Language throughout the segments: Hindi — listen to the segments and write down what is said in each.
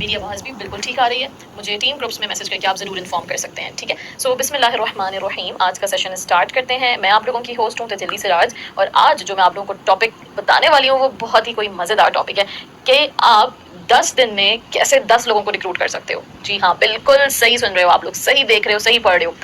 मेरी आवाज़ भी बिल्कुल ठीक आ रही है? मुझे टीम ग्रुप्स में मैसेज करके आप ज़रूर इन्फॉर्म कर सकते हैं, ठीक है? सो बिस्मिल्लाहिर्रहमानिर्रहीम, आज का सेशन स्टार्ट करते हैं। मैं आप लोगों की होस्ट हूँ तजल्ली सिराज, और आज जो मैं आप लोगों को टॉपिक बताने वाली हूँ वो बहुत ही कोई मज़ेदार टॉपिक है कि आप 10 दिन में कैसे 10 लोगों को रिक्रूट कर सकते हो। जी हाँ, बिल्कुल सही सुन रहे हो आप लोग, सही देख रहे हो, सही पढ़ रहे हो।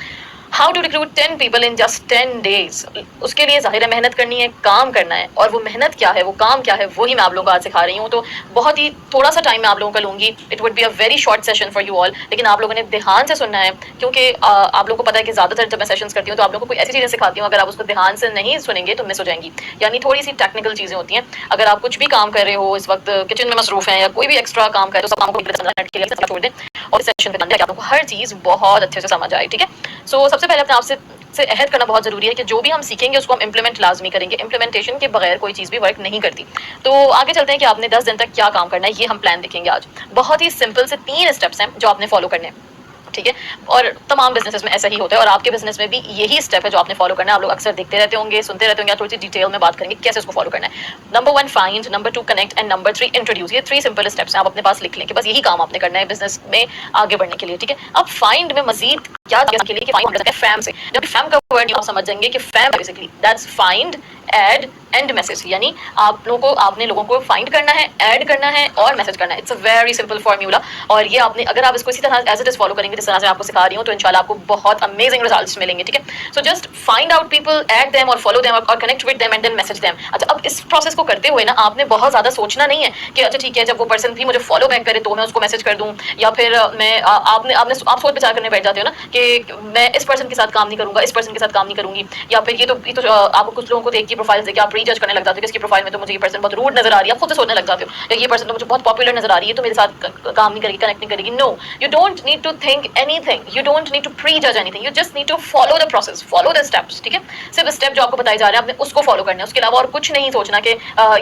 How to recruit 10 people in just 10 days. उसके लिए जाहिर है मेहनत करनी है, काम करना है, और वो मेहनत क्या है, वो काम क्या है, वही मैं आप लोगों को आज सिखा रही हूँ। तो बहुत ही थोड़ा सा टाइम मैं आप लोगों का लूंगी। It would be a very short session for you all, लेकिन आप लोगों ने ध्यान से सुनना है, क्योंकि आप लोगों को पता है कि ज़्यादातर जब मैं सेशंस करती हूँ तो आप लोगों को कोई ऐसी चीज़ें सिखाती हूँ, अगर आप उसको ध्यान से नहीं सुनेंगे तो मिस हो जाएंगी। यानी थोड़ी सी टेक्निकल चीज़ें होती हैं। अगर आप कुछ भी काम कर रहे हो, इस वक्त किचन में मसरूफ हैं या कोई भी एक्स्ट्रा काम कर रहे हो, सब काम को 15 मिनट के लिए छोड़ दें और सेशन पे आप लोगों को हर चीज़ बहुत अच्छे से समझ आए, ठीक है? सो सबसे पहले अपने आपसे अहद करना बहुत जरूरी है कि जो भी हम सीखेंगे उसको हम इम्प्लीमेंट लाजमी करेंगे। इम्प्लीमेंटेशन के बगैर कोई चीज़ भी वर्क नहीं करती। तो आगे चलते हैं कि आपने 10 दिन तक क्या काम करना है, ये हम प्लान देखेंगे आज। बहुत ही सिंपल से 3 स्टेप्स हैं जो आपने फॉलो करने हैं, ठीक है? और तमाम बिजनेसेस में ऐसा ही होता है, और आपके बिजनेस में भी यही स्टेप है जो आपने फॉलो करना है। आप लोग अक्सर देखते रहते होंगे, सुनते रहते होंगे, थोड़ी सी डिटेल में बात करेंगे कैसे उसको फॉलो करना है। Number 1 find, number 2 connect, and number 3 introduce. ये 3 सिंपल स्टेप्स हैं, आप अपने पास लिख लें कि बस यही काम आपने करना है बिजनेस में आगे बढ़ने के लिए, ठीक है? अब फाइंड में मजीद क्या के लिए कि फाइंड है फैम से। जब फैम का वर्ड आप समझ जाएंगे कि fam basically that's find, add and message. यानी आप लोगों को, आपने लोगों को फाइंड करना है, ऐड करना है और मैसेज करना है। It's a very simple formula, और ये आपने, अगर आप इसको इसी तरह एज इट इज फॉलो करेंगे जिस तरह से आपको सिखा रही हूँ, तो इंशाल्लाह आपको बहुत अमेजिंग रिजल्ट्स मिलेंगे, ठीक है? So just find out people, add them और फॉलो देम और connect with them and then message them. अच्छा, अब इस प्रोसेस को करते हुए ना आपने बहुत ज्यादा सोचना नहीं है कि अच्छा ठीक है, जब वो पर्सन भी मुझे फॉलो बैक करे तो मैं उसको मैसेज कर दूं, या फिर आप सोच विचार करने बैठ जाते हो ना कि मैं इस पर्सन के साथ काम नहीं करूंगा, इस पर्सन के साथ काम नहीं करूंगी, या फिर ये तो आपको कुछ लोगों को देख के प्रोफाइल देख के आप प्रीजज करने लग जाते हो कि इसकी प्रोफाइल में तो मुझे ये पर्सन बहुत रूड नजर आ रही है। आप खुद से सोचने लग जाते हो या ये पर्सन तो मुझे बहुत पॉपुलर नजर आ रही है तो मेरे साथ काम नहीं करेगी, कनेक्ट नहीं करेगी। No, you don't need to think anything, you don't need to prejudge anything, you just need to follow the process, follow the steps, ठीक है? सिर्फ स्टेप जो आपको बताए जा रहे हैं आपने उसको फॉलो करना है, उसके अलावा और कुछ नहीं सोचना कि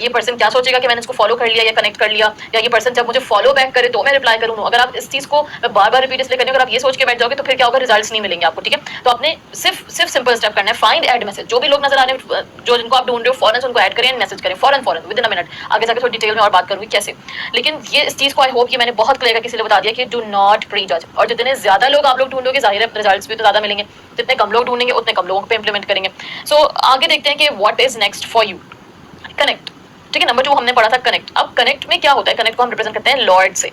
ये पर्सन क्या सोचेगा कि मैंने इसको फॉलो कर लिया या कनेक्ट कर लिया, या ये पर्सन जब मुझे फॉलो बैक करे तो मैं रिप्लाई करूँ। अगर आप इस चीज को बार बार रिपीट इसलिए करेंगे, अगर आप ये सोच के बैठ जाओगे तो फिर क्या होगा, रिजल्ट्स नहीं मिलेंगे आपको, ठीक है? तो आपने सिर्फ सिंपल स्टेप करना है, फाइंड, ऐड, मैसेज। जो भी लोग नजर आ रहे हैं, जो जिनको आप ढूंढ रहे हो, फौरन उनको ऐड करें, मैसेज करें फौरन विद इन अ मिनट। आगे जाकर थोड़ी डिटेल में और बात करूंगी कैसे, लेकिन ये इस चीज को आई होप कि मैंने बहुत क्लियर किसी ने बता दिया कि डू नॉट प्री जज। और जितने ज्यादा लोग आप लोग ढूंढोगे जाहिर है रिजल्ट्स भी तो ज्यादा मिलेंगे, जितने कम लोग ढूंढेंगे उतने कम लोगों पे इंप्लीमेंट करेंगे। सो आगे देखते हैं कि what is next for you. Connect, ठीक है? नंबर 2 हमने पढ़ा था कनेक्ट। अब कनेक्ट में क्या होता है, कनेक्ट को हम रिप्रेजेंट करते हैं लॉर्ड से।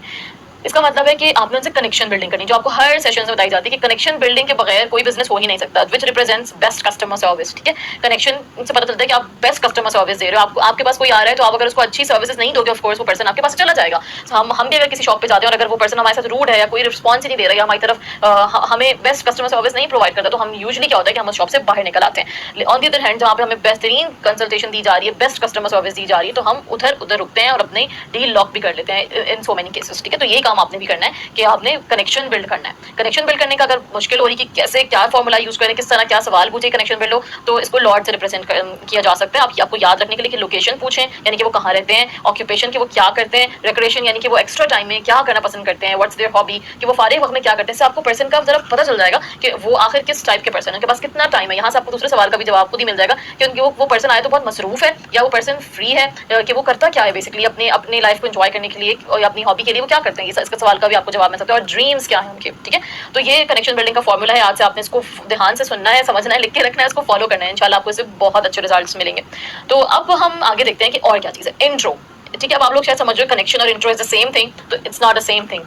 इसका मतलब है कि आपने उनसे कनेक्शन बिल्डिंग करनी, जो आपको हर सेशन में बताई जाती है कि कनेक्शन बिल्डिंग के बगैर कोई बिजनेस हो ही नहीं सकता, विच रिप्रेजेंट्स बेस्ट कस्टमर सर्विस, ठीक है? कनेक्शन से पता चलता है कि आप बेस्ट कस्टमर सर्विस दे रहे हो। आपके पास कोई आ रहा है तो आप अगर उसको अच्छी सर्विसेज नहीं दोगे, ऑफ कोर्स वो पर्सन आपके पास चला जाएगा। so, हम भी अगर किसी शॉप पे जाते हैं और अगर वो पर्सन हमारे साथ रूड है या कोई रिस्पॉन्स ही नहीं दे रहा है, हमारी तरफ हमें बेस्ट कस्टमर सर्विस नहीं प्रोवाइड करता, तो हम यूजली क्या होता है कि हम उस शॉप से बाहर निकल आते हैं। ऑन दी अदर हैंड, जहाँ पे हमें बेहतरीन कंसल्टेशन दी जा रही है, बेस्ट कस्टमर सर्विस दी जा रही है, तो हम उधर रुकते हैं और अपनी डील लॉक भी कर लेते हैं इन सो मेनी केसेस, ठीक है? तो यही काम आपने भी करना है कि आपने कनेक्शन बिल्ड करना है। कनेक्शन बिल्ड करने का अगर मुश्किल हो रही कि कैसे, क्या फॉर्मूला यूज करें, किस तरह क्या सवाल पूछे कनेक्शन बिल्ड हो, तो इसको लॉर्ड से रिप्रेजेंट किया जा सकता है। आपको याद रखने के लिए कि लोकेशन पूछें, यानी कि वो कहाँ रहते हैं, ऑक्यूपेशन कि वो क्या करते हैं, रिक्रिएशन यानी कि वो एक्स्ट्रा टाइम में क्या करना पसंद करते हैं, व्हाट्स देयर हॉबी कि वो फारिग वक्त में क्या करते हैं। इससे आपको पर्सन का जरा पता चल जाएगा कि वो आखिर किस टाइप के पर्सन है, उनके पास कितना टाइम है। यहाँ से आपको दूसरे सवाल का भी जवाब खुद ही मिल जाएगा कि उनके वो पर्सन आए तो बहुत मसरूफ है या वो पर्सन फ्री है, कि वो करता क्या है बेसिकली अपनी लाइफ को एंजॉय करने के लिए और अपनी हॉबी के लिए वो क्या करते हैं। इसका सवाल का भी आपको जवाब मिल सकता है, और ड्रीम्स क्या है उनके, ठीक है? तो ये कनेक्शन बिल्डिंग का फॉर्मूला है। आज से आपने इसको ध्यान से सुनना है, समझना है, लिख के रखना है, इसको फॉलो करना है। इंशाल्लाह आपको इससे बहुत अच्छे रिजल्ट्स मिलेंगे। तो अब हम आगे देखते हैं कि और क्या चीज़ है। इंट्रो, ठीक है? अब आप लोग शायद समझ रहे हो कनेक्शन और intro is the same thing, तो it's not the same thing,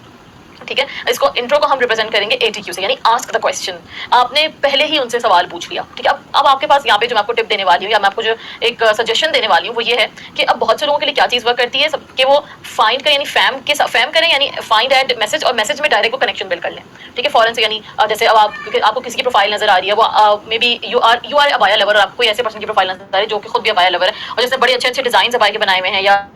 ठीक है? इसको इंट्रो को हम रिप्रेजेंट करेंगे ATQ से, यानी आस्क द क्वेश्चन। आपने पहले ही उनसे सवाल पूछ लिया, ठीक है? अब आपके पास यहाँ पे जो मैं आपको टिप देने वाली हूँ या मैं आपको जो एक सजेशन देने वाली हूँ वो ये है कि अब बहुत से लोगों के लिए क्या चीज़ वर्क करती है कि वो फाइंड का यानी फैम करें, यानी फाइंड एंड मैसेज, और मैसेज में डायरेक्ट को कनेक्शन बिल्ड कर लें, ठीक है? फॉरन से, यानी जैसे अब आपको किसी की प्रोफाइल नजर आ रही है, वो maybe you are abaya lover, और आपको कोई ऐसे पर्सन की प्रोफाइल नजर आ रही है जो कि खुद भी अबाया लवर है, और जैसे बड़े अच्छे अच्छे डिजाइन अबाया के बनाए हुए हैं, या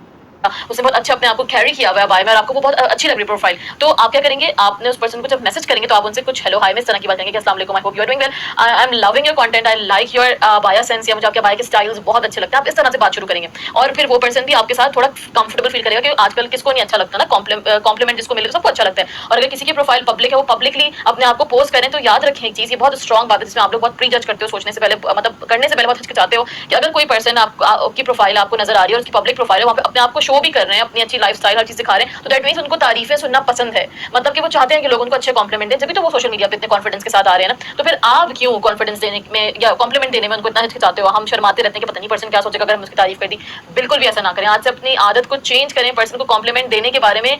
उसने बहुत अच्छा अपने आप को कैरी किया हुआ है बाय में, और आपको वो बहुत अच्छी लग रही प्रोफाइल, तो आप क्या करेंगे, आपने उस पर्सन को जब मैसेज करेंगे तो आप उनसे कुछ हेलो हाय में इस तरह की बात करेंगे कि अस्सलाम वालेकुम, I hope you are doing well, I am loving your content, I like your abaya sense, या मुझे आपके बाय के स्टाइल्स बहुत अच्छे लगते हैं। आप इस तरह से बात शुरू करेंगे और फिर वो पर्सन भी आपके साथ थोड़ा कंफर्टेबल फील करेगा, कि आजकल किसको नहीं अच्छा लगता ना, कॉम्प्लीमेंट जिसको मिले तो सबको अच्छा लगता है। और अगर किसी की प्रोफाइल पब्लिक है, वो पब्लिकली अपने आप को पोस्ट करें, तो याद रखें एक चीज़, ये बहुत स्ट्रॉन्ग बात है जिसमें आप लोग बहुत प्री जज करते हो, सोचने से पहले, मतलब करने से पहले बहुत हिचकिचाते हो कि अगर कोई पर्सन आपकी प्रोफाइल आपको नजर आ रही है और उसकी पब्लिक प्रोफाइल है, वहाँ पे अपने आप को शो भी कर रहे हैं, अपनी अच्छी लाइफस्टाइल हर चीज दिखा रहे हैं, तो दैट मींस उनको तारीफें सुनना पसंद है, मतलब कि वो चाहते हैं कि लोग उनको अच्छे कॉम्प्लीमेंट दें, जब तो वो सोशल मीडिया पे इतने कॉन्फिडेंस के साथ आ रहे हैं ना। तो फिर आप क्यों कॉन्फिडेंस देने में या कॉम्प्लीमेंट देने में उनको इतना हिचकिचाते हो? हम शर्माते रहते हैं कि पता नहीं पर्सन क्या सोचेगा अगर हम उसकी तारीफ कर दी। बिल्कुल भी ऐसा ना करें, आज से अपनी आदत को चेंज करें, पर्सन को कॉम्प्लीमेंट देने के बारे में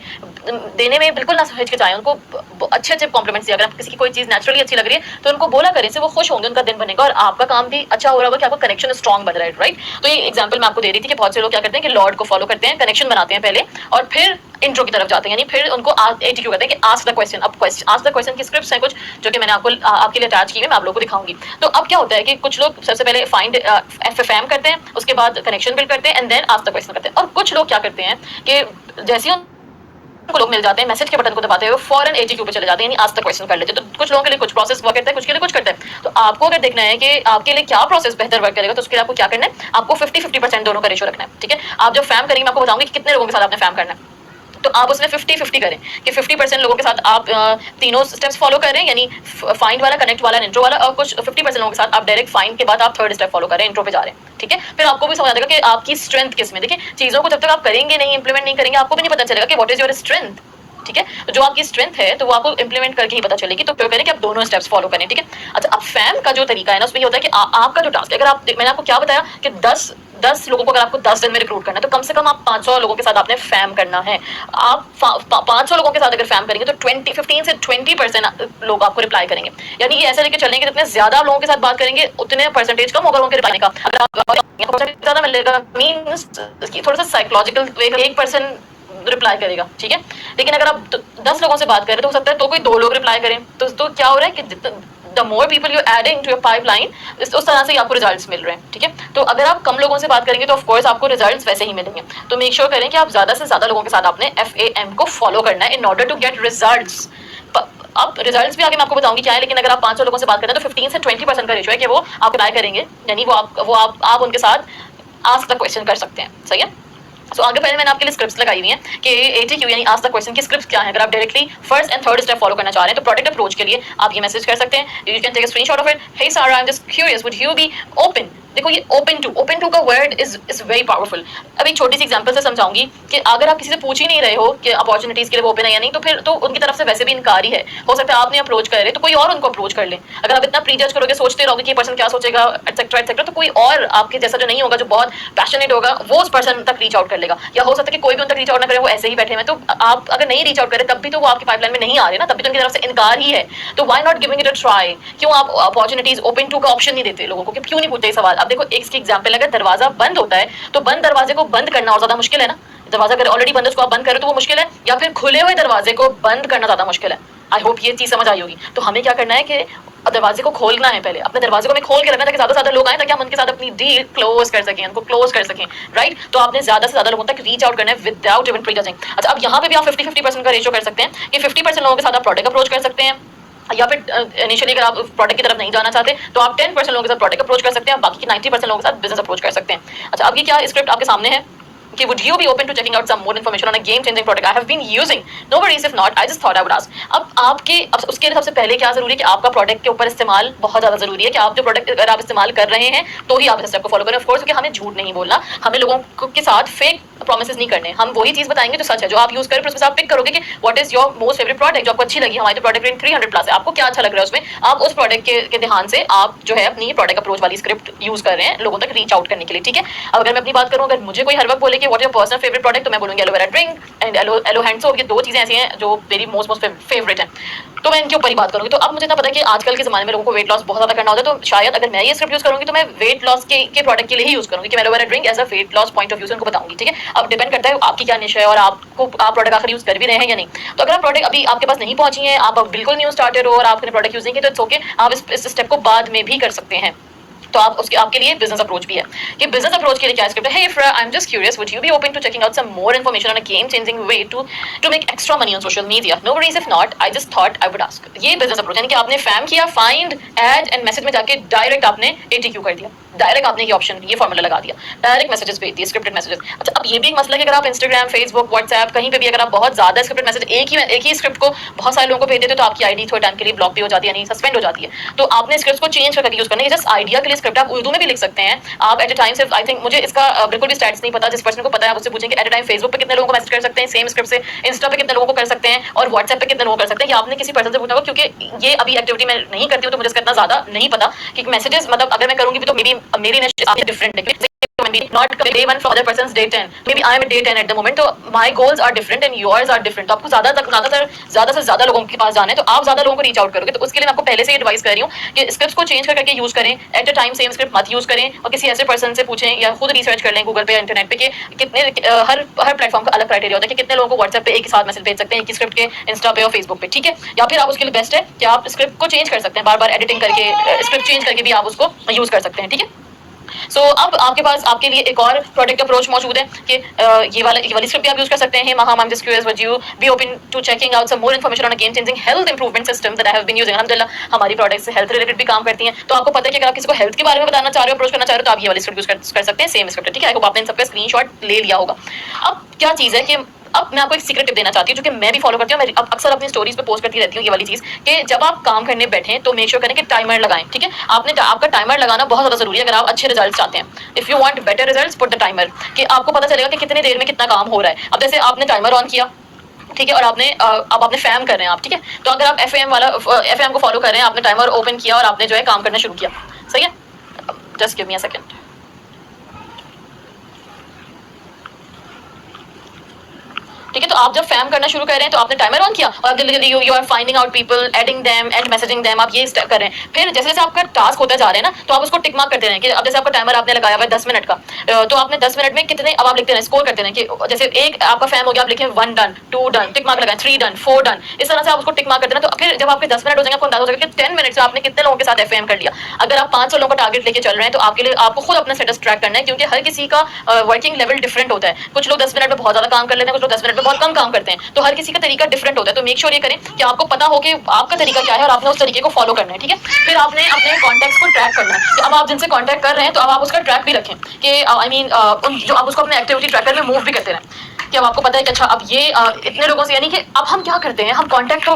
देने में बिल्कुल ना हिचकिचाएं, उनको अच्छे अच्छे कॉम्प्लीमेंट्स दिया। अगर आप किसी की कोई चीज नेचुरली अच्छी लग रही है तो उनको बोला करें, से वो खुश होंगे, उनका दिन बनेगा और आपका काम भी अच्छा हो रहा होगा कि आपका कनेक्शन स्ट्रॉन्ग बन रहा है, राइट। तो ये एग्जांपल मैं आपको दे रही थी कि बहुत से लोग क्या करते हैं कि लॉर्ड को फॉलो करते हैं, कनेक्शन बनाते हैं पहले और फिर इंट्रो की तरफ जाते हैं, यानी फिर उनको एटीक्यू कहते हैं कि आस्क द क्वेश्चन। अब आस्क द क्वेश्चन की स्क्रिप्ट्स हैं कुछ जो कि मैंने आपके लिए अटैच की है, मैं आप लोगों को दिखाऊंगी। तो अब क्या होता है कि कुछ लोग सबसे पहले फाइंड एफएफएम करते हैं, उसके बाद कनेक्शन बिल्ड करते हैं and then ask the question करते हैं। और कुछ लोग क्या करते हैं कि जैसे ही को लोग मिल जाते हैं, मैसेज के बटन को दबाते हैं, वो फॉरन एटीक्यू पे चले जाते हैं, यानी आस्क द क्वेश्चन कर लेते हैं। तो कुछ लोगों के लिए कुछ प्रोसेस वर्क करता है, कुछ के लिए कुछ करता है। तो आपको अगर देखना है कि आपके लिए क्या प्रोसेस बेहतर वर्क करेगा, तो उसके लिए आपको क्या करना है, आपको 50-50% दोनों का रेशो रखना है, ठीक है। आप जब फैम करेंगे, मैं आपको बताऊंगी कि कितने लोगों के साथ आपने फैम करना है। तो आप उसमें 50-50 करें कि 50% लोगों के साथ आप तीनों स्टेप्स फॉलो कर रहे हैं, यानी फाइंड वाला, कनेक्ट वाला, इंट्रो वाला, और कुछ 50% लोगों के साथ आप डायरेक्ट फाइंड के बाद आप थर्ड स्टेप फॉलो कर रहे हैं, इंट्रो पे जा रहे हैं, ठीक है। फिर आपको भी समझ आ जाएगा कि आपकी स्ट्रेंथ किस में। देखिए, चीजों को जब तक आप करेंगे नहीं, इंप्लीमेंट नहीं करेंगे, आपको भी नहीं पता चलेगा कि व्हाट इज योर स्ट्रेंथ, ठीक है। तो जो आपकी स्ट्रेंथ है तो वो आपको इंप्लीमेंट करके ही पता चलेगी। तो क्यों करें कि आप दोनों स्टेप्स फॉलो करें, ठीक है। अच्छा, अब फैम का जो तरीका है ना, उसमें ये होता है कि आपका जो टास्क है, अगर आप, मैंने आपको क्या बताया कि 10 लोगों को अगर आपको 10 दिन में रिक्रूट करना है, तो कम से कम आप 500 लोगों के साथ आपने फैम करना है। आप 500 लोगों के साथ अगर फैम करेंगे तो 15 से 20% लोग आपको रिप्लाई करेंगे। यानी कि ऐसे लेके चलेंगे कि जितने ज्यादा लोगों के साथ बात करेंगे उतने परसेंटेज कम होगा उनके रिप्लाई का। अगर आप ज्यादा मिलेगा मींस थोड़ा सा साइकोलॉजिकल 1% रिप्लाई करेगा, ठीक है। लेकिन अगर आप 10 लोगों से बात करें तो हो सकता है तो कोई 2 लोग रिप्लाई करें। तो क्या हो रहा है कि the more people you adding to your pipeline, उस तरह से आपको रिजल्ट्स मिल रहे हैं, ठीक है। तो अगर आप कम लोगों से बात करेंगे तो ऑफ कोर्स आपको रिजल्ट्स वैसे ही मिलेंगे। तो मेक श्योर करें कि आप ज्यादा से ज्यादा लोगों के साथ आपने FAM को फॉलो करना है in order to get results. अब रिजल्ट्स भी आगे मैं आपको बताऊंगी क्या है, लेकिन अगर आप 500 लोगों से बात करें तो 15 से 20% का रेशो है कि वो आप रिप्लाई करेंगे, यानी वो आप उनके साथ आस्क द क्वेश्चन कर सकते हैं, सही है। तो आगे पहले मैंने आपके लिए स्क्रिप्ट्स लगाई हुई हैं कि ATQ यानी आस्क द क्वेश्चन की स्क्रिप्ट्स क्या है। अगर आप directly first and third step follow करना चाह रहे हैं तो प्रोडक्ट अप्रोच के लिए आप ये मैसेज कर सकते हैं, you can take a screenshot of it, hey Sara, I am just curious, would you be open. देखो, ये ओपन टू का वर्ड इज वेरी पावरफुल। अब एक छोटी सी एग्जांपल से समझाऊंगी कि अगर आप किसी से पूछ ही नहीं रहे हो कि अपॉर्चुनिटीज के लिए वो ओपन है या नहीं, तो फिर तो उनकी तरफ से वैसे भी इनकार ही है। हो सकता है आप नहीं अप्रोच कर रहे तो कोई और उनको अप्रोच कर ले। अगर आप इतना प्रीजज करोगे, सोचते रहोगे कि पर्सन क्या सोचेगा, एटसेट्रा एटसेट्रा, तो कोई और आपके जैसा जो नहीं होगा, जो बहुत पैशनेट होगा, वो उस पर्सन तक रीच आउट कर लेगा। या हो सकता है कि कोई भी उन तक रीच आउट ना करे, वो ऐसे ही बैठे हुए। तो आप अगर नहीं रीच आउट करें तब भी तो वो आपकी पाइपलाइन में नहीं आ रहे ना, तब भी तो उनकी तरफ से इनकार ही है। तो why not giving it a try? क्यों आप अपॉर्चुनिटीज ओपन टू का ऑप्शन नहीं देते लोगों को? क्यों नहीं पूछते सवाल? अब देखो, एक इसकी एग्जांपल, अगर दरवाजा बंद होता है तो बंद दरवाजे को बंद करना और ज्यादा मुश्किल है ना। दरवाजा अगर ऑलरेडी बंद है उसको आप बंद करो तो वो मुश्किल है, या फिर खुले हुए दरवाजे को बंद करना ज्यादा मुश्किल है। आई होप ये चीज समझ आई होगी। तो हमें क्या करना है कि दरवाजे को खोलना है, पहले अपने दरवाजे को हमें खोल के रखना ताकि ज्यादा से ज्यादा लोग आए, ताकि हम उनके साथ अपनी डील क्लोज कर सकें, उनको क्लोज कर सकें, राइट। तो आपने ज्यादा से ज्यादा लोगों तक रीच आउट करना है विदाउट इवन प्रीजजिंग। अच्छा, अब यहाँ पे भी आप 50-50% का रेशो कर सकते हैं कि 50% लोगों के साथ आप प्रोडक्ट अप्रोच कर सकते हैं, या फिर इनिशियली अगर आप प्रोडक्ट की तरफ नहीं जाना चाहते तो आप 10% लोगों के साथ प्रोडक्ट अप्रोच कर सकते हैं, बाकी 90% लोगों के साथ बिजनेस अप्रोच कर सकते हैं। अच्छा, अब ये क्या स्क्रिप्ट आपके सामने है कि would you be open to checking out some more information on a game changing product I have been using? No worries if not, I just thought I would ask. अब उसके लिए सबसे पहले क्या जरूरी है कि आपका प्रोडक्ट के ऊपर इस्तेमाल बहुत ज्यादा जरूरी है कि आप जो प्रोडक्ट अगर आप इस्तेमाल कर रहे हैं तो ही आप इस स्टेप को फॉलो करें। ऑफ कोर्स, क्योंकि हमें झूठ नहीं बोलना, हमें लोगों के साथ फेक प्रॉमिसेस नहीं करने, हम वही चीज बताएंगे जो सच है, जो आप यूज करें, उसमें आप पिक करोगे कि what is your most favourite product, जो आपको अच्छी लगी। हमारी तो प्रोडक्ट रेंज 300+ है, आपको क्या अच्छा लग रहा है उसमें, आप उस प्रोडक्ट के ध्यान से आप जो है अपनी प्रोडक्ट अप्रोच वाली स्क्रिप्ट यूज कर रहे हैं लोगों तक रीच आउट करने के लिए, ठीक है। अब अगर मैं अपनी बात करूँ, अगर मुझे कोई हर वक्त बोले कि what your personal favourite product, तो मैं बोलूंगी aloe vera drink and aloe hand soap. ये दो चीजें ऐसी हैं जो मेरी मोस्ट फेवरेट हैं, तो मैं इनके ऊपर ही बात करूंगी। तो अब मुझे इतना पता है कि आजकल के जमाने में लोगों को वेट लॉस बहुत ज्यादा करना होता है, तो शायद अगर मैं ये स्क्रिप्ट यूज करूंगी तो मैं वेट लॉस के प्रोडक्ट के लिए ही यूज करूंगी कि मैं aloe vera drink as a weight loss point of view से उनको बताऊंगी, ठीक है। अब डिपेंड करता है आपकी क्या निश है और आप प्रोडक्ट आखिर यूज कर भी रहे हैं या नहीं। तो अगर आप प्रोडक्ट अभी आपके पास नहीं पहुंची है, आप बिल्कुल न्यू स्टार्टर हो और आपने प्रोडक्ट यूज नहीं किया, तो इट्स ओके, आप इस स्टेप को बाद में भी कर सकते हैं। तो आप उसके आपके लिए बिजनेस अप्रोच भी है कि बिजनेस अप्रोच के लिए क्या स्क्रिप्ट है। Hey Ifra, I am just curious, would you be open to checking out some more information on a game changing way to make extra money on social media? No worries if not, I just thought I would ask. ये बिजनेस अप्रोच यानी कि आपने फैम किया, फाइंड, ऐड एंड मैसेज में जाके डायरेक्ट आपने ATQ कर दिया। डायरेक्ट आपने ये ऑप्शन ये फॉर्मूला लगा दिया, डायरेक्ट मैसेजेस भेज दिए, स्क्रिप्टेड मैसेजेस। अच्छा, अब ये भी एक मसला है कि अगर आप इंस्टाग्राम, फेसबुक, व्हाट्सएप कहीं पे भी अगर आप बहुत ज्यादा स्क्रिप्टेड मैसेज एक ही स्क्रिप्ट को बहुत सारे लोगों को भेज देते हो तो आपकी आईडी थोड़े टाइम के लिए ब्लॉक भी हो जाती है, यानी सस्पेंड हो जाती है। तो आपने स्क्रिप्ट को चेंज करके यूज करना है। जस्ट आइडिया के लिए स्क्रिप्ट आप उर्दू में भी लिख सकते हैं। आप एट अ टाइम सिर्फ, आई थिंक मुझे इसका बिल्कुल भी स्टैट्स नहीं पता, जिस पर्सन को पता है आप उससे पूछेंगे एट अ टाइम फेसबुक पे कितने लोगों को मैसेज कर सकते हैं सेम स्क्रिप्ट से, इंस्टा पे कितने लोगों को कर सकते हैं और व्हाट्सएप पे कितने लोगों को कर सकते हैं। ये आपने किसी पर्सन से पूछना होगा, क्योंकि ये अभी एक्टिविटी मैं नहीं करती हूँ तो मुझे इसका इतना ज्यादा नहीं पता कि मैसेजेस मतलब अगर मैं करूंगी भी तो मे बी मेरी डिफरेंट है, not day 1 from other person's day 10, maybe I am at day 10 at the moment, तो my goals are different and yours are different। तो आपको ज्यादा से ज्यादा लोगों के पास जाना है तो आप ज्यादा लोगों को रीच आउट करोगे। तो उसके लिए मैं आपको पहले से एडवाइस कर रही हूँ कि स्क्रिप्ट्स को चेंज करके यूज करें, at a time same script मत यूज करें और किसी ऐसे पर्सन से पूछें या खुद रिसर्च कर लें गूगल पे या इंटरनेट पे कि कितने हर प्लेटफॉर्म का अलग क्राइटेरिया होता है कि कितने लोगों को व्हाट्सएप पे एक ही साथ मैसेज भेज सकते हैं, एक ही स्क्रिप्ट के इंस्टा पे और फेसबुक पे, ठीक है। या फिर आप उसके लिए बेस्ट है कि आप स्क्रिप्ट को चेंज कर सकते हैं, बार बार एडिटिंग करके स्क्रिप्ट चेंज करके भी आप उसको यूज कर सकते हैं, ठीक है। सो अब आपके पास आपके लिए एक और प्रोडक्ट अप्रोच मौजूद है कि ये वाली स्क्रिप्ट भी आप यूज कर सकते हैं। Maha, I'm just curious, would you be open to checking out some more information on a game-changing health improvement system that I have been using? अल्हम्दुलिल्लाह हमारी प्रोडक्ट्स हेल्थ रिलेटेड भी काम करती हैं, तो आपको पता है कि अगर आप किसी को हेल्थ के बारे में बताना चाह रहे हो, अप्रोच करना चाह रहे हो, तो आप ये वाली स्क्रिप्ट यूज कर सकते हैं, सेम स्क्रिप्ट है, ठीक है। आई होप आपने इन सबका स्क्रीनशॉट ले लिया होगा। अब क्या चीज़ है कि अब मैं आपको एक सीक्रेट टिप देना चाहती हूँ जो कि मैं भी फॉलो करती हूँ, मैं अब अक्सर अपनी स्टोरीज पे पोस्ट करती रहती हूँ ये वाली चीज़ कि जब आप काम करने बैठें तो मेक श्योर करें कि टाइमर लगाएं, ठीक है। आपका टाइमर लगाना बहुत ज़्यादा जरूरी है अगर आप अच्छे रिजल्ट चाहते हैं। If you want better results, put the timer, कि आपको पता चलेगा कि कितनी देर में कितना काम हो रहा है। अब जैसे आपने टाइमर ऑन किया, ठीक है, और अब आपने फैम कर रहे हैं आप, ठीक है, तो अगर आप एफएम को फॉलो कर रहे हैं, आपने टाइमर ओपन किया और आपने जो है काम करना शुरू किया, सही है। Just give me a second. ठीक है, तो आप जब फैम करना शुरू कर रहे हैं तो आपने टाइमर ऑन किया और आप जल्दी जल्दी you are finding out people, adding them and messaging them, आप ये कर रहे हैं। फिर जैसे जैसे आपका टास्क होता जा रहा है ना, तो आप उसको टिक मार्क करते रहें कि अब जैसे आपका टाइमर आपने लगाया हुआ है 10 मिनट का, तो आपने 10 मिनट में कितने, अब आप लिखते हैं स्कोर करते हैं कि जैसे एक आपका फैम हो गया, आप लिखें 1 डन, 2 डन, टिक मार्क लगाएं, 3 डन, 4 डन, इस तरह से आप उसको टिक मार्क करते हैं। तो फिर जब आपके 10 मिनट हो जाएंगे आपको अंदाजा हो जाएगा कि 10 मिनट से आपने कितने लोगों के साथ एफएम कर लिया। अगर आप 500 लोगों का टारगेट लेके चल रहे हैं तो आपके लिए आपको खुद अपना स्टेटस ट्रैक करना है, क्योंकि हर किसी का वर्किंग लेवल डिफरेंट होता है। कुछ लोग 10 मिनट में बहुत ज्यादा काम कर लेते हैं, कुछ लोग 10 मिनट में बहुत कम काम करते हैं, तो हर किसी का तरीका डिफरेंट होता है। तो मेक श्योर ये करें कि आपको पता हो कि आपका तरीका क्या है और आपने उस तरीके को फॉलो करना है, ठीक है। फिर आपने अपने कॉन्टैक्ट्स को ट्रैक करना है कि अब आप जिनसे कॉन्टैक्ट कर रहे हैं तो अब आप उसका ट्रैक भी रखें कि आई मीन जो आप उसको अपने एक्टिविटी ट्रैकर में मूव भी करते रहें कि अब आपको पता है कि अच्छा अब ये इतने लोगों से, यानी कि अब हम क्या करते हैं, हम कॉन्टैक्ट को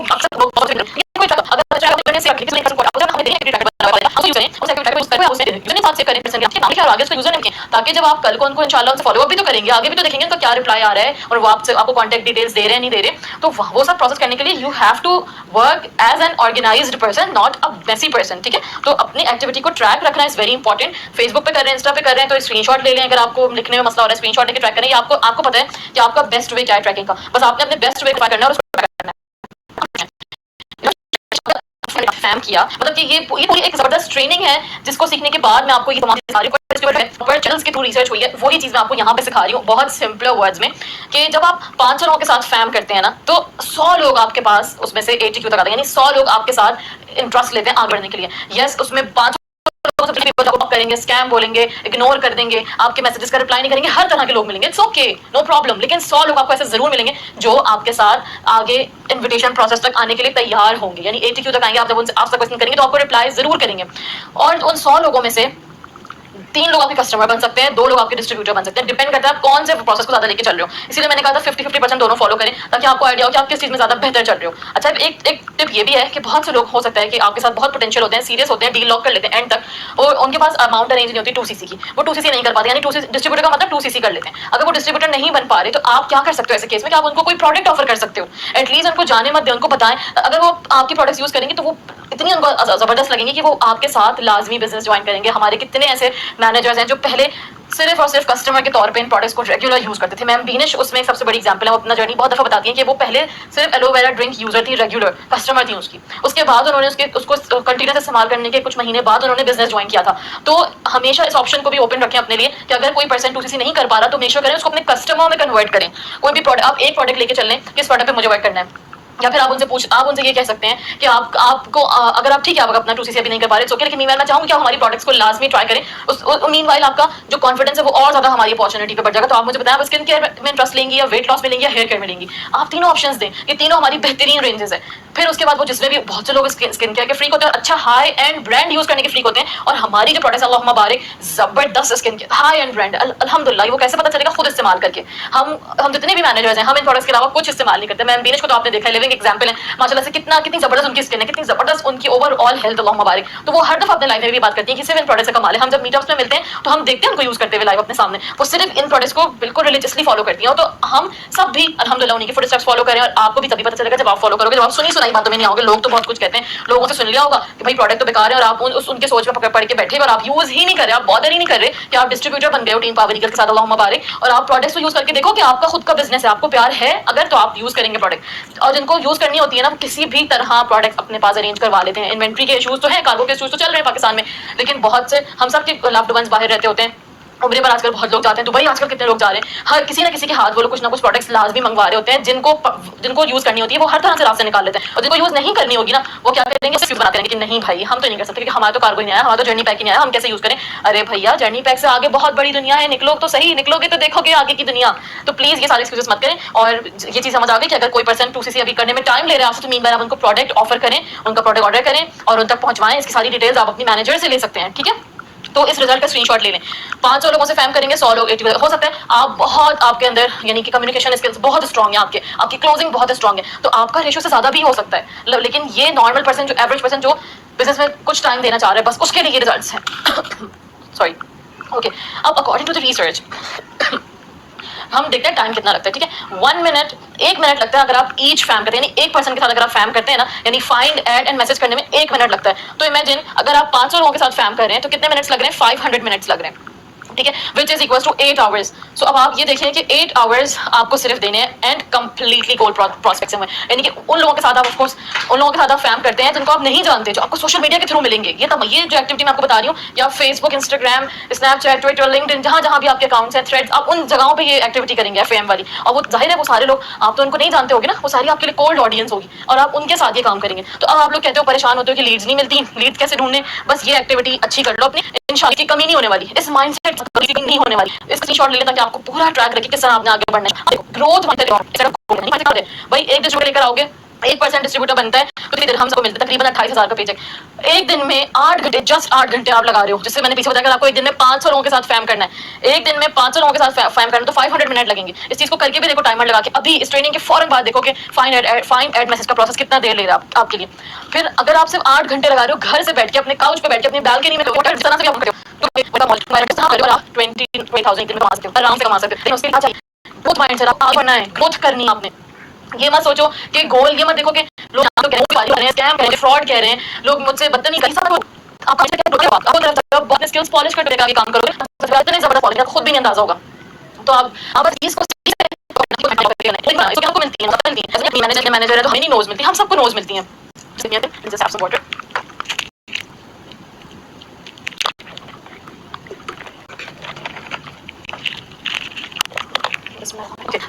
ताकि जब आप कल को उनको इंशाल्लाह उनसे फॉलो अप भी तो करेंगे, आगे भी तो देखेंगे उनका क्या रिप्लाई आ रहा है और वो आपको कॉन्टैक्ट डिटेल्स दे रहे हैं नहीं दे रहे, तो वो सब प्रोसेस करने के लिए you have to work as an organised person, not a messy person, ठीक है। तो अपनी एक्टिविटी को ट्रैक रखना इज वेरी इंपॉर्टेंट। फेसबुक पे कर रहे हैं, इंस्टा पे कर रहे हैं, तो स्क्रीनशॉट ले लें अगर आपको लिखने में मसला हो रहा है, स्क्रीनशॉट लेके ट्रैक करें। आपको पता है कि आपका बेस्ट वे क्या है ट्रैकिंग का, बस आपने अपने बेस्ट वे को करना है और उसको ट्रैक करना है। फैम किया मतलब कि ये पूरी एक जबरदस्त ट्रेनिंग है जिसको सीखने के बाद मैं आपको ये तमाम सारी चैनल्स के थ्रू रिसर्च हुई है, वही चीज मैं आपको यहाँ पे सिखा रही हूँ बहुत सिंपल वर्ड्स में कि जब आप 500 लोगों के साथ फैम करते हैं ना, तो 100 लोग आपके पास उसमें से 80 क्यों तक आते हैं, यानी 100 लोग आपके साथ इंटरेस्ट लेते हैं आगे बढ़ने के लिए। यस, उसमें 5 करेंगे, स्कैम बोलेंगे, इग्नोर कर देंगे, आपके मैसेजेस का रिप्लाई नहीं करेंगे, हर तरह के लोग मिलेंगे, इट्स ओके, नो प्रॉब्लम। लेकिन 100 लोग आपको ऐसे जरूर मिलेंगे जो आपके साथ आगे इन्विटेशन प्रोसेस तक आने के लिए तैयार होंगे, यानी 80 क्यों तक आएंगे, आप जब उनसे आपसे क्वेश्चन करेंगे तो आपको रिप्लाई जरूर करेंगे। और उन 100 लोगों में से 3 लोग आपके कस्टमर बन सकते हैं, 2 लोग आपके डिस्ट्रीब्यूटर बन सकते हैं, डिपेंड करता है आप कौन से प्रोसेस को ज्यादा लेके चल रहे हो। इसीलिए मैंने कहा था 50-50% दोनों फॉलो करें ताकि आपको आइडिया हो कि आप किस चीज में ज्यादा बेहतर चल रहे हो। अच्छा, एक टिप ये भी है कि बहुत से लोग हो सकता है कि आपके साथ बहुत पोटेंशियल होते हैं, सीरियस होते हैं, डील लॉक कर लेते हैं एंड तक और उनके पास अमाउंट अरेंज नहीं होती 2cc की, वो 2cc नहीं कर पाते, यानी डिस्ट्रीब्यूटर का मतलब 2cc कर लेते हैं। अगर वो डिस्ट्रीब्यूटर नहीं बन पा रहे तो आप क्या कर सकते हो ऐसे केस में कि आप उनको कोई प्रोडक्ट ऑफर कर सकते हो, एटलीस्ट उनको जाने मत दें, उनको बताएं। अगर वो आपकी प्रोडक्ट्स यूज करेंगे तो वो इतनी उनको जबरदस्त लगेंगे कि वो आपके साथ लाजमी बिजनेस ज्वाइन करेंगे। हमारे कितने ऐसे मैनेजर्स हैं जो पहले सिर्फ और सिर्फ कस्टमर के तौर पे इन प्रोडक्ट्स को रेगुलर यूज करते थे। मैम बीनिश उसमें सबसे बड़ी एग्जांपल है, वो अपना जर्नी बहुत दफा बताती हैं कि वो पहले सिर्फ एलोवेरा ड्रिंक यूजर थी, रेगुलर कस्टमर थी उसकी, उसके बाद उन्होंने उसको कंटिन्यूस इस्तेमाल करने के कुछ महीने बाद उन्होंने बिजनेस ज्वाइन किया था। तो हमेशा इस ऑप्शन को भी ओपन रखें अपने लिए कि अगर कोई पर्सन 2cc नहीं कर पा रहा तो मेक श्योर करें उसको अपने कस्टमर में कन्वर्ट करें। कोई भी प्रोडक्ट, आप एक प्रोडक्ट लेके चल लें, किस प्रोडक्ट पे मुझे वर्क करना है, या फिर आप उनसे ये कह सकते हैं कि आपको अगर आप ठीक है, आप अपना 2CC अभी नहीं कर पा रहे, ओके, लेकिन मीनवाइल मैं चाहूंगी कि आप हमारी प्रोडक्ट्स को लाजमी ट्राई करें। मीनवाइल आपका जो कॉन्फिडेंस है वो और ज्यादा हमारी अपॉर्चुनिटी पे बढ़ जाएगा। तो आप मुझे बताएं, आप स्किन केयर में इंटरेस्ट लेंगी या वेट लॉस में लेंगी या हेयर केयर में लेंगी? आप तीनों ऑप्शंस दें, ये तीनों हमारी बेहतरीन रेंजेस है। फिर उसके बाद वो जिसमें भी बहुत से लोग स्किन केयर के फ्रीक होते हैं और अच्छा हाई एंड ब्रांड यूज करने के फ्रीक होते हैं, और हमारी जो प्रोडक्ट्स अल्लाह मुबारक जबरदस्त skin care high and brand अल्हम्दुलिल्लाह। वो कैसे पता चलेगा? खुद इस्तेमाल करके। हम जितने भी मैनेजर्स हैं, हम इन प्रोडक्ट्स के अलावा कुछ इस्तेमाल नहीं करते। मैम बीनेश को तो आपने देखा है, लिविंग एग्जांपल है माशाल्लाह से, कितनी जबरदस्त उनकी स्किन है, कितनी जबरदस्त उनकी ओवरऑल हेल्थ, अल्लाह मुबारक। तो वो हर दफा अपने लाइफ में भी बात करती है कि सिर्फ इन प्रोडक्ट्स का कमाल है। हम जब मीटअप्स में मिलते हैं तो हम देखते हैं उनको यूज करते हुए लाइव अपने सामने, वो सिर्फ इन प्रोडक्ट्स को बिल्कुल रिलीजियसली फॉलो करती हैं। तो हम सब भी अल्हम्दुलिल्लाह उन्हीं के फुटस्टेप्स फॉलो करें, और आपको भी तभी पता चलेगा जब आप फॉलो करोगे, जब आप सुनी सुनाई बातों में नहीं आओगे। लोग तो बहुत कुछ कहते हैं, लोगों से सुन लिया होगा कि भाई प्रोडक्ट तो बेकार है, और आप उनके सोच में पकड़ के बैठे और आप यूज ही नहीं कर रहे, आप बॉदर ही नहीं कर रहे कि आप डिस्ट्रीब्यूटर बन गए हो टीम पावरिकल के साथ, अल्लाह मुबारक, और आप प्रोडक्ट्स को यूज करके देखो कि आपका खुद का बिजनेस है, आपको प्यार है अगर, तो आप यूज करेंगे प्रोडक्ट। और जिनको यूज करनी होती है ना, वो किसी भी तरह प्रोडक्ट अपने पास अरेंज करवा लेते हैं। इन्वेंट्री के इशूज तो है, कार्गो के इशूज तो चल रहे हैं पाकिस्तान में, लेकिन बहुत से हम सब के लव्ड वंस बाहर रहते होते हैं। उम्र पर आजकल बहुत लोग जाते हैं, दुबई आजकल कितने लोग जा रहे हैं, हर किसी ना किसी के हाथ वो लोग कुछ ना कुछ प्रोडक्ट्स लाजमी मंगवा रहे होते हैं। जिनको यूज करनी होती है वो हर तरह से रास्ते निकाल लेते हैं, और जिनको यूज नहीं करनी होगी ना, वो क्या करेंगे, सिर्फ बनाते रहेंगे कि नहीं भाई हम तो नहीं कर सकते क्योंकि हमारा तो कार्गो नहीं आया, हमारा तो जर्नी पैक ही नहीं आया, हम कैसे यूज करें? अरे भैया, जर्नी पैक से आगे बहुत बड़ी दुनिया है, निकलो तो सही, निकलोगे तो देखोगे आगे की दुनिया। तो प्लीज ये सारे एक्सक्यूजेस मत करें। और ये चीज समझ आ गई कि अगर कोई पर्सन 2CC अभी करने में टाइम ले रहा है आपसे, तो मीनवाइल आप उनको प्रोडक्ट ऑफर करें, उनका प्रोडक्ट ऑर्डर करें और उन तक पहुंचवाएं। इसकी सारी डिटेल्स आप अपनी मैनेजर से ले सकते हैं, ठीक है? तो इस रिजल्ट का स्क्रीनशॉट ले लें। 500 लोगों से फैम करेंगे, 100 लोग 80 हो सकता है आप बहुत, आपके अंदर यानी कि कम्युनिकेशन स्किल्स बहुत स्ट्रॉन्ग है, आपकी क्लोजिंग बहुत स्ट्रॉन्ग है, तो आपका रेशियो से ज्यादा भी हो सकता है। लेकिन ये नॉर्मल पर्सन, जो एवरेज पर्सन, जो बिजनेस में कुछ टाइम देना चाह रहा है, बस उसके लिए ये रिजल्ट्स हैं। Sorry, okay. अब अकॉर्डिंग टू द रिसर्च हम देखते हैं टाइम कितना लगता है, ठीक है? 1 मिनट, 1 मिनट लगता है अगर आप ईच फैम करते हैं, यानी एक पर्सन के साथ अगर आप फैम करते हैं ना, यानी फाइंड, ऐड एंड मैसेज करने में 1 मिनट लगता है। तो इमेजिन अगर आप 500 लोगों के साथ फैम कर रहे हैं तो कितने मिनट्स लग रहे हैं? 500 मिनट्स लग रहे हैं, ठीक है, which is equal to 8 hours. So अब आप ये देखें कि 8 आवर्स आपको सिर्फ देने हैं एंड कंप्लीटली गोल प्रोस्पेक्ट में, यानी कि उन लोगों के साथ आप, ऑफ कोर्स उन लोगों के साथ आप फैम करते हैं जिनको आप नहीं जानते, जो आपको सोशल मीडिया के थ्रू मिलेंगे। ये जो एक्टिविटी मैं आपको बता रही हूँ, या Facebook, Instagram, Snapchat, Twitter, LinkedIn, जहाँ जहाँ भी आपके अकाउंट्स हैं, थ्रेड्स, आप उन जगहों पर ये एक्टिविटी करेंगे FM वाली। और वो जाहिर है वो सारे लोग, आप तो उनको नहीं जानते होगे ना, वो सारी आपके लिए कोल्ड ऑडियंस होगी, और आप उनके साथ ये काम करेंगे। तो अब आप लोग कहते हो, परेशान होते हो कि लीड्स नहीं मिलती, लीड्स कैसे ढूंढने? बस ये एक्टिविटी अच्छी कर लो अपनी, इंशाल्लाह की कमी नहीं होने वाली, इस माइंडसेट नहीं होने वाली। इसका स्क्रीनशॉट ले लें ताकि आपको पूरा ट्रैक रखे किस तरह आपने आगे बढ़ना है। ग्रोथ भाई, एक डिस्ट्रीब्यूटर लेकर आओगे, 1% डिस्ट्रीब्यूटर बनता है तो कितने दिरहम सबको मिलता है? तकरीबन 28,000 का पेचेक। एक दिन में 8 घंटे, जस्ट 8 घंटे आप लगा रहे हो, जिससे मैंने पीछे बताया आपको एक दिन में 500 लोगों के साथ फैम करना है। एक दिन में 500 लोगों के साथ फैम करना, तो 500 मिनट लगेंगे। इस चीज को करके भी देखो, टाइमर लगा के, अभी इस ट्रेनिंग के फौरन बाद देखो कि फाइंड ऐड मैसेज का प्रोसेस कितना देर ले रहा है आपके लिए। फिर अगर आप सिर्फ 8 घंटे लगा रहे हो घर से बैठ के, अपने काउच पे बैठ के, अपनी बालकनी में, जिस तरह से भी आप करते हो, तो 20,000 दिन में कमा सकते हो, आराम से कमा सकते हो। उसके लिए ग्रोथ माइंडसेट, आप आगे बढ़ना है, ग्रोथ करनी है आपने। ये मत सोचो कि गोल, ये मत देखो कि लोग तो कह रहे हैं स्कैम कह रहे हैं, फ्रॉड कह रहे हैं, लोग मुझसे बदतमीजी कर रहे हैं। आप अपने स्किल्स पॉलिश करके आगे काम करोगे, इतने जबरदस्त पॉलिश आपको खुद भी नहीं अंदाजा होगा। तो आप बस इसको आपको मिलती है, मैनेजर है तो हमें नहीं नोज मिलती, हम सबको नोज मिलती है।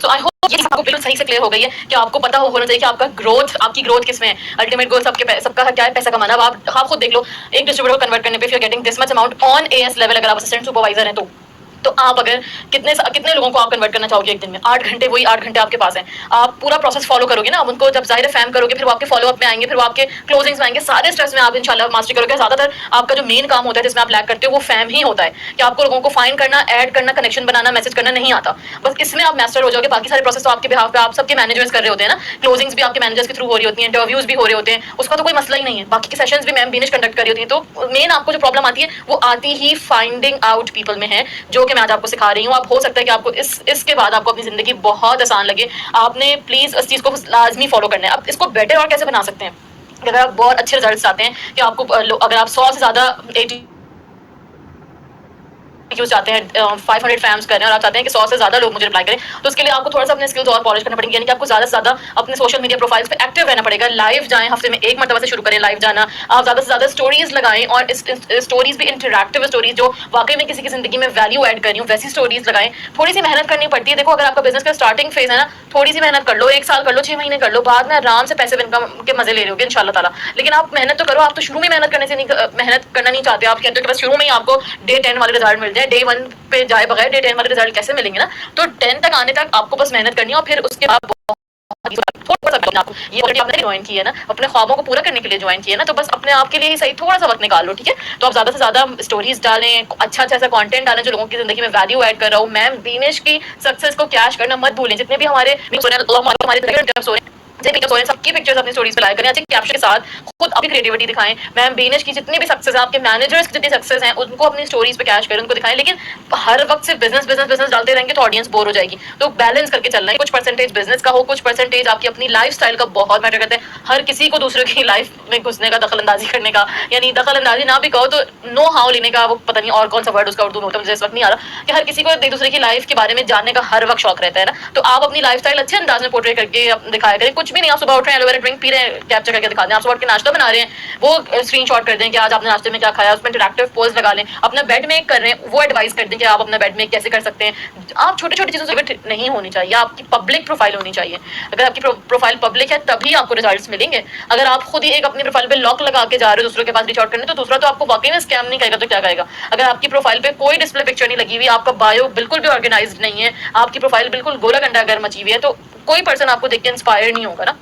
So I hope ये आपको बिल्कुल सही से क्लियर हो गई है कि आपको पता होना चाहिए कि आपकी ग्रोथ किसमें है। अल्टीमेट गोल सबका क्या है? पैसा कमाना। अब आप खुद देख लो, एक डिस्ट्रीब्यूटर को कन्वर्ट करने पे if you are getting this much amount on AS level, अगर आप असिस्टेंट सुपरवाइजर हैं तो आप अगर कितने लोगों को आप कन्वर्ट करना चाहोगे एक दिन में? 8 घंटे, वही 8 घंटे आपके पास है। आप पूरा प्रोसेस फॉलो करोगे ना, आप उनको जब जाहिर फैम करोगे, फिर वो आपके फॉलो अप में आएंगे, फिर वो आपके क्लोजिंग्स में आएंगे, सारे स्टेप्स में आप इंशाल्लाह मास्टरी करोगे। ज्यादातर आपका जो मेन काम होता है जिसमें आप लैग करते हो वो फैम ही होता है, कि आपको लोगों को फाइंड करना, ऐड करना, कनेक्शन बनाना, मैसेज करना नहीं आता। बस इसमें आप मास्टर हो जाओगे, बाकी सारे प्रोसेस तो आपके बिहाफ पे आप सबके मैनेजर्स कर रहे होते हैं ना। क्लोजिंग्स भी आपके मैनेजर्स के थ्रू हो रही होती है, इंटरव्यूज भी हो रहे होते हैं, उसका तो कोई मसला ही नहीं है। बाकी के सेशंस भी मैम बीनेश कंडक्ट कर रही होती है। तो मेन आपको जो प्रॉब्लम आती है वो आती ही फाइंडिंग आउट पीपल में है, जो कि मैं आज आपको सिखा रही हूँ। अब हो सकता है कि आपको इसके बाद आपको अपनी जिंदगी बहुत आसान लगे। आपने प्लीज इस चीज को लाजमी फॉलो करना है। अब इसको बेटर और कैसे बना सकते हैं? अगर आप बहुत अच्छे रिजल्ट्स आते हैं कि आपको, अगर आप 100 से ज्यादा 80 व्यूज चाहते हैं 500 फैम्स कर रहे हैं और आप चाहते हैं कि 100 से ज्यादा लोग मुझे रिप्लाई करें, तो उसके लिए आपको थोड़ा सा अपने स्किल्स और पॉलिश करना पड़ेंगे। यानी कि आपको ज्यादा से ज्यादा अपने सोशल मीडिया प्रोफाइल्स पे एक्टिव रहना पड़ेगा। लाइव जाएं, हफ्ते में एक मरतबा से शुरू करें लाइव जाना। आप ज्यादा से ज्यादा स्टोरीज लगाएं और इस स्टोरीज भी इंटरैक्टिव स्टोरीज जो वाकई में किसी की जिंदगी में वैल्यू ऐड कर रही हूँ वैसी स्टोरीज लगाएं। थोड़ी सी मेहनत करनी पड़ती है। देखो, अगर आपका बिजनेस का स्टार्टिंग फेज है ना, थोड़ी सी मेहनत कर लो, 1 साल कर लो, 6 महीने कर लो, बाद में आराम से पैसे इनकम के मजे ले रहे होगे इंशाल्लाह ताला। लेकिन आप मेहनत तो करो। आप तो शुरू में मेहनत करने से नहीं, मेहनत करना नहीं चाहते। आप कहते हो कि बस शुरू में ही आपको डे 10 वाले रिजल्ट मिल जाए। डे 1 पे जाए बगैर डे 10 वाले रिजल्ट कैसे मिलेंगे ना। तो 10 तक आने तक आपको बस मेहनत करनी है और फिर उसके बाद थोड़ा सा आपको ये ऑलरेडी आपने ज्वाइन किया है ना, अपने ख्वाबों को पूरा करने के लिए ज्वाइन किया है ना, तो बस अपने आप के लिए ही सही थोड़ा सा वक्त निकाल लो, ठीक है। तो आप ज्यादा से ज्यादा स्टोरीज डालें, अच्छा अच्छा सा कंटेंट डालें जो लोगों की जिंदगी में वैल्यू ऐड कर रहा हूँ। मैम बीनेश की सक्सेस को कैश करना मत भूलें। जितने भी हमारे सबकी पिक्चर्स अपनी स्टोरीज पे लाया करें, अच्छे कैप्शन के साथ, खुद अपनी क्रिएटिविटी दिखाएं। मैम बीनेश की जितनी भी सक्सेस है, आपके मैनेजर्स जितनी सक्सेस हैं, उनको अपनी स्टोरीज पे कैश करें, उनको दिखाएं। लेकिन हर वक्त से बिजनेस बिजनेस बिजनेस डालते रहेंगे तो ऑडियंस बोर हो जाएगी। तो बैलेंस करके चलना है। कुछ परसेंटेज बिजनेस का हो, कुछ परसेंटेज आपकी अपनी लाइफ स्टाइल का बहुत मैटर करता है। हर किसी को दूसरे की लाइफ में घुसने का, दखल अंदाजी करने का, यानी दखल अंदाजी ना भी कहो तो नो हाउ लेने का, वो पता नहीं और कौन सा वर्ड उसका उर्दू में होता है, मुझे इस वक्त नहीं आ रहा, कि हर किसी को एक दूसरे की लाइफ के बारे में जानने का हर वक्त शौक रहता है ना। तो आप अपनी लाइफ स्टाइल अच्छे अंदाज में पोर्ट्रे करके दिखाया करें। कुछ भी नहीं, आप सुबह उठ रहे हैं, एलोवेरा ड्रिंक पी रहे हैं, कैप्चर करके दिखा दें। आप सुबह उठ के नाश्ता बना रहे हैं, वो स्क्रीनशॉट कर दें कि आज आपने नाश्ते में क्या खाया, उसमें इंटरैक्टिव पोस्ट लगा लें। अपना बेड मेक कर रहे हैं, वो एडवाइस कर दें कि आप अपना बेड मेक कैसे कर सकते हैं। आप छोटी छोटी चीजों से नहीं होनी चाहिए, आपकी पब्लिक प्रोफाइल होनी चाहिए। अगर आपकी प्रोफाइल पब्लिक है तभी आपको रिजल्ट्स मिलेंगे। अगर आप खुद ही एक अपनी प्रोफाइल पे लॉक लगा के जा रहे हो दूसरों के पास रीच आउट करने, तो दूसरा तो आपको वाकई में स्कैम नहीं करेगा तो क्या करेगा। अगर आपकी प्रोफाइल पे कोई डिस्प्ले पिक्चर नहीं लगी हुई, आपका बायो बिल्कुल भी ऑर्गेनाइज्ड नहीं है, आपकी प्रोफाइल बिल्कुल गोला गंडा गर्म मची हुई है, तो कोई पर्सन आपको देख के इंस्पायर नहीं होगा ना।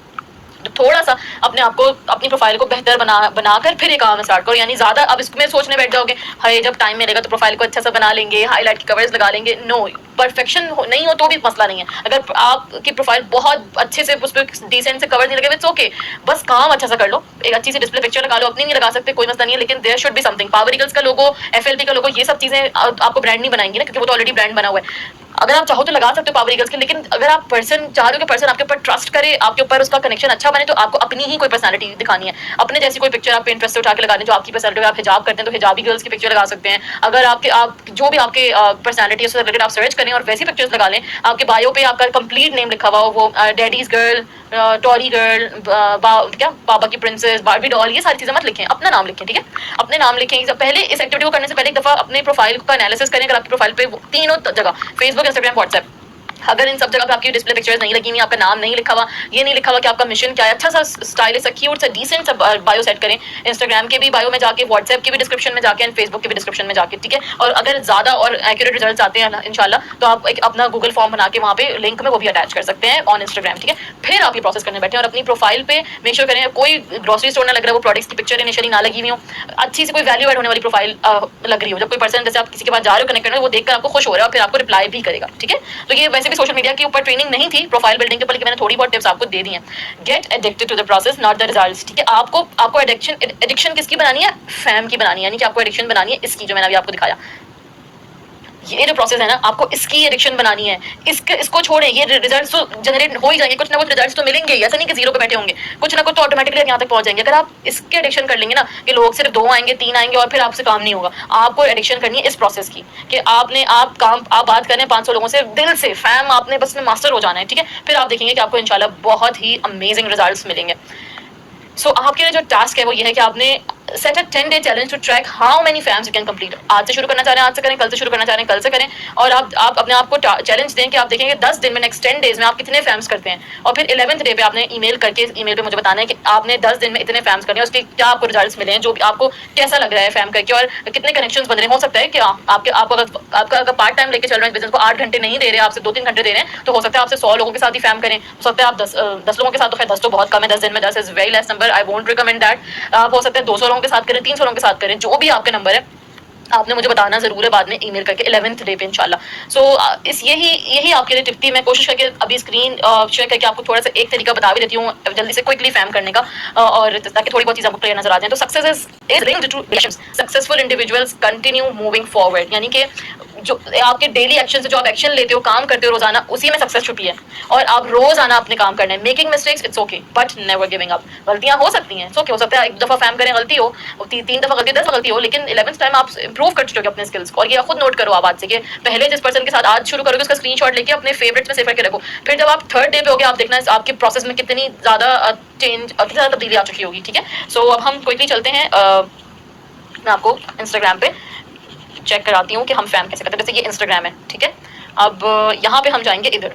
तो थोड़ा सा अपने आप को, अपनी प्रोफाइल को बेहतर बनाकर फिर ये काम स्टार्ट करो। यानी ज्यादा अब इसमें सोचने बैठ जाओगे हाय जब टाइम मिलेगा तो प्रोफाइल को अच्छा सा बना लेंगे, हाईलाइट की कवर्स लगा लेंगे। नो, परफेक्शन नहीं हो तो भी मसला नहीं है। अगर आपकी प्रोफाइल बहुत अच्छे से उस पर डिसेंट से कवर नहीं लगे, इट्स ओके, बस काम अच्छा सा कर लो। एक अच्छी सी डिस्प्ले पिक्चर लगा लो, अपनी नहीं लगा सकते कोई मसला नहीं है, लेकिन there should be something. Power eagles का लोगो, एफएलपी का लोगो, ये सब चीजें आपको ब्रांड नहीं बनाएंगी ना, क्योंकि वो तो ऑलरेडी ब्रांड बना हुआ है। अगर आप चाहो तो लगा सकते हो पावर ईगल्स के, लेकिन अगर आप पर्सन चाह रहे हो कि पर्सन आपके ऊपर ट्रस्ट करे, आपके ऊपर उसका कनेक्शन अच्छा बने, तो आपको अपनी ही कोई पर्सनालिटी दिखानी है। अपने जैसी कोई पिक्चर आप इंटरेस्ट से उठा के लगा दें जो आपकी पर्सनालिटी। आप हिजाब करते हैं तो हिजाबी गर्ल्स की पिक्चर लगा सकते हैं। अगर आप जो भी आपके पर्सनालिटी है उससे रिलेटेड आप सर्च करें और वैसी पिक्चर्स लगा लें। आपके बायो पे आपका कंप्लीट नेम लिखा हुआ हो, वो डैडीज गर्ल, टॉरी गर्ल, क्या पापा की प्रिंसेस, बारबी डॉल, ये सारी चीजें मत लिखें, अपना नाम लिखें, ठीक है। अपने नाम लिखें। पहले इस एक्टिविटी को करने से पहले एक दफा अपने प्रोफाइल का एनालिसिस करें। अगर आपकी प्रोफाइल पे तीनों जगह, फेसबुक, इंस्टाग्राम, व्हाट्सएप, अगर इन सब जगह पे आपकी डिस्प्ले पिक्चर्स नहीं लगी हुई, आपका नाम नहीं लिखा हुआ, ये नहीं लिखा हुआ कि आपका मिशन क्या है, अच्छा सा स्टाइलिश सा क्यूट सा डिसेंट सा बायो सेट करें। इंस्टाग्राम के भी बायो में जाके, व्हाट्सएप के भी डिस्क्रिप्शन में जाके, एंड फेसबुक के भी डिस्क्रिप्शन में जाके, ठीक है। और अगर ज्यादा और एक्यूरेट रिजल्ट आते हैं इंशाल्लाह, तो आप एक अपना गूगल फॉर्म बना के वहाँ पे लिंक में वो भी अटैच कर सकते हैं ऑन इंस्टाग्राम, ठीक है। फिर आप ये प्रोसेस करने बैठे और अपनी प्रोफाइल पे मेक श्योर करें कोई ग्रोसरी स्टोर ना लग रहा है, वो प्रोडक्ट्स की पिक्चर इनिशियली ना लगी हुई हो, अच्छी से कोई वैल्यू ऐड होने वाली प्रोफाइल लग रही हो। जब कोई पर्सन, जैसे आप किसी के पास जा रहे हो कनेक्ट करने, वो देखकर आपको खुश हो रहा है और फिर आपको रिप्लाई भी करेगा, ठीक है। तो ये वैसे भी सोशल मीडिया के ऊपर ट्रेनिंग नहीं थी प्रोफाइल बिल्डिंग के ऊपर, लेकिन मैंने थोड़ी बहुत टिप्स आपको दे दी हैं। Get addicted to the process not the results, ठीक है। आपको एडिक्शन किसकी बनानी है? फैम की बनानी है, यानी कि आपको एडिक्शन बनानी है इसकी, जो मैंने अभी आपको दिखाया। ये जो प्रोसेस है ना, आपको इसकी एडिक्शन बनानी है। इसको छोड़ें, ये रिजल्ट्स तो जनरेट हो ही जाएंगे, कुछ ना कुछ रिजल्ट्स तो मिलेंगे, ऐसा नहीं कि जीरो पे बैठे होंगे, कुछ ना कुछ तो ऑटोमेटिकली यहाँ तक पहुंच जाएंगे। अगर आप इसके एडिक्शन कर लेंगे ना कि लोग सिर्फ 2 आएंगे 3 आएंगे और फिर आपसे काम नहीं होगा, आपको एडिक्शन करनी है इस प्रोसेस की कि आप बात करें 500 लोगों से दिल से, फैम आपने बस में मास्टर हो जाना है, ठीक है। फिर आप देखेंगे कि आपको इंशाल्लाह बहुत ही अमेजिंग रिजल्ट्स मिलेंगे। सो आपके लिए जो टास्क है वो ये है कि आपने set a 10-day challenge to track how many fams you can complete. आज से शुरू करना चाह रहे हैं आज से करें, कल से शुरू करना चाह रहे हैं कल से करें, और आप अपने आप को चैलेंज दें कि आप देखेंगे 10 दिन में, नेक्स्ट 10 days में आप कितने फैम्स करते हैं। और फिर 11th डे पे आपने ईमेल करके, ईमेल पे मुझे बताना है कि आपने 10 दिन में इतने फैम्स करने हैं, उसके क्या आपको रिजल्ट्स मिले हैं, जो आपको कैसा लग रहा है फैम करके, और कितने कनेक्शंस बन रहे हैं। हो सकता है कि आपका अगर पार्ट टाइम लेके चल रहे हैं बिजनेस को, 8 घंटे नहीं दे रहे, आपसे 2-3 घंटे दे रहे हैं, तो हो सकता है आपसे 100 लोगों के साथ ही फैम करें। हो सकता है आप 10 लोगों के साथ, तो फिर 10 तो बहुत कम है, 10 दिन में 10 is very less number, I won't recommend that. आप हो सकते हैं 200 लोगों के साथ करें, 300 लोगों के साथ करें, जो भी आपके नंबर है आपने मुझे बताना जरूर है बाद में ईमेल करके 11th डे पे इंशाल्लाह। सो यही आपके लिए टिप थी। मैं कोशिश करके अभी स्क्रीन शेयर करके आपको थोड़ा सा एक तरीका बता भी देती हूँ जल्दी से क्विकली फैम करने का, और ताकि थोड़ी बहुत चीज़ आपको क्लियर नजर आ जाए। तो success is linked to relations, successful individuals continue moving forward, यानी कि जो आपके डेली एक्शन से जो आप एक्शन लेते हो, काम करते हो रोजाना, उसी में सक्सेस छुपी है। और आप रोज आना अपने काम करना है। Making mistakes it's okay but never giving up. गलतियां हो सकती हैं, ओके, हो सकता है एक दफा फैम करें गलती हो, तीन दफा गलती, 10 गलती हो, लेकिन 11th टाइम आप इंप्रूव कर चुके हो अपने स्किल्स को। और ये खुद नोट करो आप आज से कि पहले जिस पर्सन के साथ आज शुरू करोगे उसका स्क्रीनशॉट लेके अपने फेवरेट्स में सेव करके रखो। फिर जब आप थर्ड डे पे होगे आप देखना आपके प्रोसेस में कितनी ज्यादा चेंज, कितनी ज्यादा तब्दीली आ चुकी होगी। ठीक है, सो अब हम क्विकली चलते हैं। मैं आपको इंस्टाग्राम पे चेक कराती हूँ कि हम फैम कैसे करते हैं। जैसे ये इंस्टाग्राम है, ठीक है। अब यहाँ पे हम जाएंगे, इधर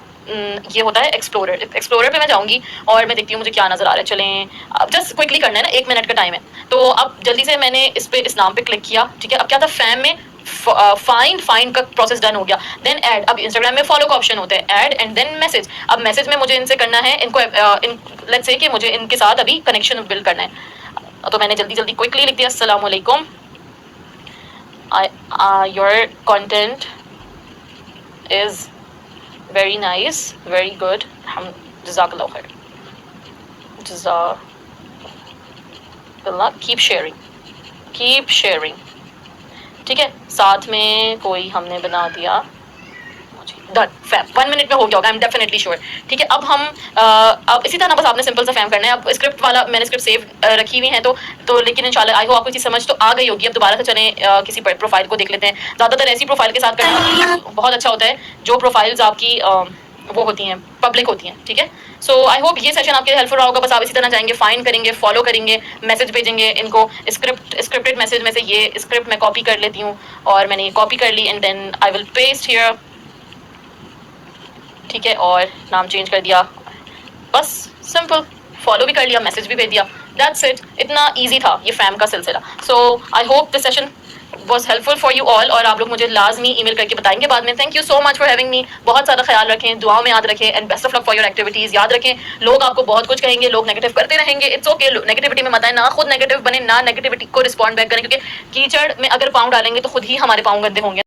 ये होता है एक्सप्लोरर। एक्सप्लोरर पे मैं जाऊंगी और मैं देखती हूँ मुझे क्या नजर आ रहा है। चलें, अब जस्ट क्विकली करना है ना, 1 मिनट का टाइम है। तो अब जल्दी से मैंने इस नाम पे क्लिक किया, ठीक है। अब क्या था, फैम में फाइंड का प्रोसेस डन हो गया। देन ऐड, अब इंस्टाग्राम में फॉलो का ऑप्शन होता है, ऐड एंड देन मैसेज। अब मैसेज में मुझे इनसे करना है, इनको लेट्स से कि मुझे इनके साथ अभी कनेक्शन बिल्ड करना है। तो मैंने जल्दी जल्दी क्विकली लिख दिया, अस्सलाम वालेकुम, your content is very nice, very good, jazakallah khair, jazakallah, keep sharing। ठीक है, साथ में कोई हमने बना दिया, डन, फैम 1 मिनट में हो गया होगा, आई एम डेफिनेटली श्योर। ठीक है, अब हम अब इसी तरह बस आपने सिंपल सा फैम करना है। अब स्क्रिप्ट वाला मैंने स्क्रिप्ट सेव रखी हुई है, तो लेकिन इंशाल्लाह आई होप आपको चीज़ समझ तो आ गई होगी। अब दोबारा से चलें, किसी प्रोफाइल को देख लेते हैं। ज़्यादातर ऐसी प्रोफाइल के साथ करना बहुत अच्छा होता है जो प्रोफाइल्स आपकी वो होती हैं, पब्लिक होती हैं। ठीक है, सो आई होप ये सेशन आपके हेल्पफुल रहा होगा। बस आप इसी तरह जाएंगे, फाइंड करेंगे, फॉलो करेंगे, मैसेज भेजेंगे इनको। स्क्रिप्टेड मैसेज में से ये स्क्रिप्ट मैं कॉपी कर लेती हूँ, और मैंने ये कॉपी कर ली and then I will paste here. ठीक है, और नाम चेंज कर दिया, बस सिंपल, फॉलो भी कर लिया, मैसेज भी भेज दिया, दैट्स इट। इतना इजी था ये फैम का सिलसिला। So I hope this session was helpful for you all, और आप लोग मुझे लाजमी ईमेल करके बताएंगे बाद में। Thank you so much for having me. बहुत सारा ख्याल रखें, दुआओं में याद रखें, and best of luck for your activities. याद रखें, लोग आपको बहुत कुछ कहेंगे, लोग नेगेटिव करते रहेंगे, इट्स ओके। नेगेटिविटी में मत आए, ना खुद नेगेटिव बने, ना नेगेटिविटी को रिस्पॉन्ड बैक करें, क्योंकि कीचड़ में अगर पाँव डालेंगे तो खुद ही हमारे पाँव गंदे होंगे।